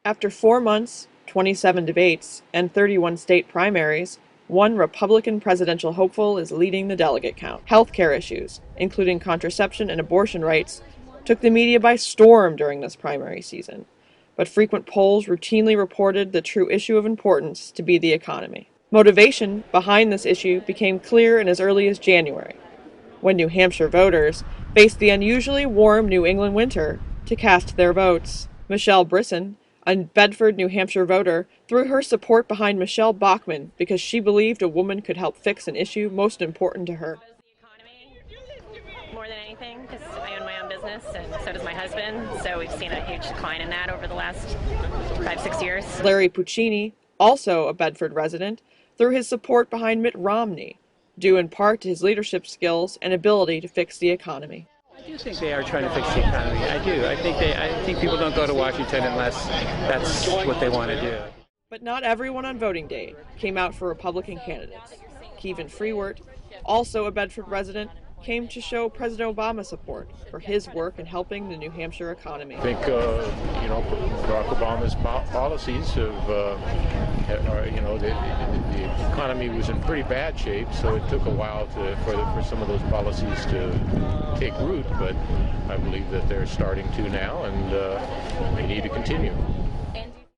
After 4 months, 27 debates, and 31 state primaries, one Republican presidential hopeful is leading the delegate count. Healthcare issues, including contraception and abortion rights, took the media by storm during this primary season, but frequent polls routinely reported the true issue of importance to be the economy. Motivation behind this issue became clear in as early as January, when New Hampshire voters faced the unusually warm New England winter to cast their votes. Michelle Brisson, a Bedford, New Hampshire voter, threw her support behind Michelle Bachmann because she believed a woman could help fix an issue most important to her. More than anything, because I own my own business, and so does my husband. So we've seen a huge decline in that over the last 5-6 years. Larry Puccini, also a Bedford resident, threw his support behind Mitt Romney, due in part to his leadership skills and ability to fix the economy. I do think they are trying to fix the economy. I do. I think people don't go to Washington unless that's what they want to do. But not everyone on voting day came out for Republican candidates. Kevin Freewert, also a Bedford resident, came to show President Obama support for his work in helping the New Hampshire economy. I think, Barack Obama's policies the economy was in pretty bad shape, so it took a while for some of those policies to take root, but I believe that they're starting to now, and they need to continue.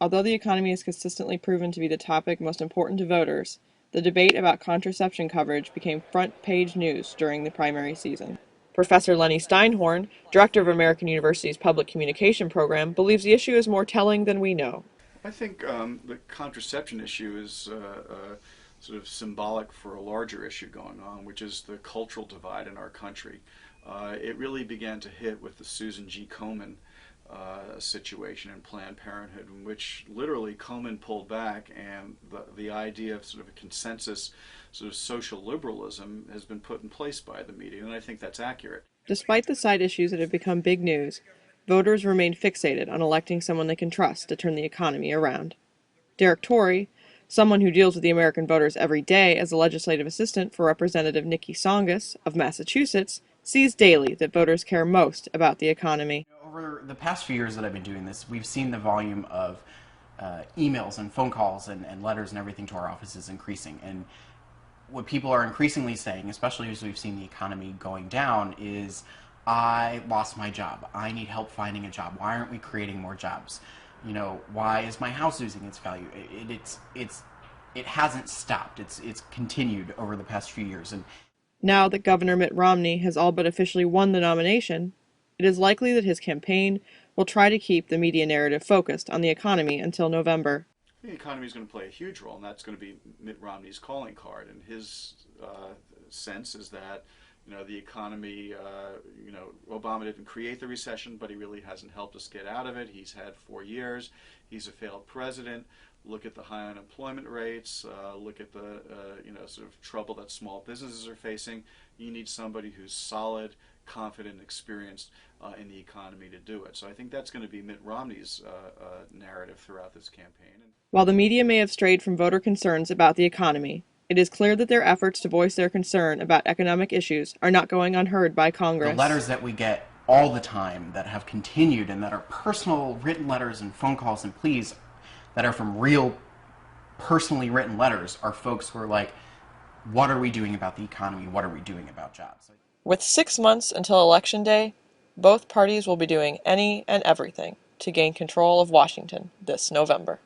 Although the economy is consistently proven to be the topic most important to voters, the debate about contraception coverage became front-page news during the primary season. Professor Lenny Steinhorn, director of American University's Public Communication Program, believes the issue is more telling than we know. I think the contraception issue is sort of symbolic for a larger issue going on, which is the cultural divide in our country. It really began to hit with the Susan G. Komen situation in Planned Parenthood, in which literally Komen pulled back, and the idea of sort of a consensus sort of social liberalism has been put in place by the media, and I think that's accurate. Despite the side issues that have become big news, voters remain fixated on electing someone they can trust to turn the economy around. Derek Torrey, someone who deals with the American voters every day as a legislative assistant for Representative Nikki Tsongas of Massachusetts, sees daily that voters care most about the economy. Over the past few years that I've been doing this, we've seen the volume of emails and phone calls and letters and everything to our offices increasing. And what people are increasingly saying, especially as we've seen the economy going down, is, I lost my job. I need help finding a job. Why aren't we creating more jobs? Why is my house losing its value? It hasn't stopped. It's continued over the past few years. And now that Governor Mitt Romney has all but officially won the nomination, it is likely that his campaign will try to keep the media narrative focused on the economy until November. The economy is going to play a huge role, and that's going to be Mitt Romney's calling card. And his sense is that, the economy, Obama didn't create the recession, but he really hasn't helped us get out of it. He's had 4 years. He's a failed president. Look at the high unemployment rates. Look at the, sort of trouble that small businesses are facing. You need somebody who's solid, confident, experienced in the economy to do it. So I think that's going to be Mitt Romney's narrative throughout this campaign. While the media may have strayed from voter concerns about the economy, it is clear that their efforts to voice their concern about economic issues are not going unheard by Congress. The letters that we get all the time that have continued and that are personal written letters and phone calls and pleas that are from real personally written letters are folks who are like, what are we doing about the economy? What are we doing about jobs? With 6 months until Election Day, both parties will be doing any and everything to gain control of Washington this November.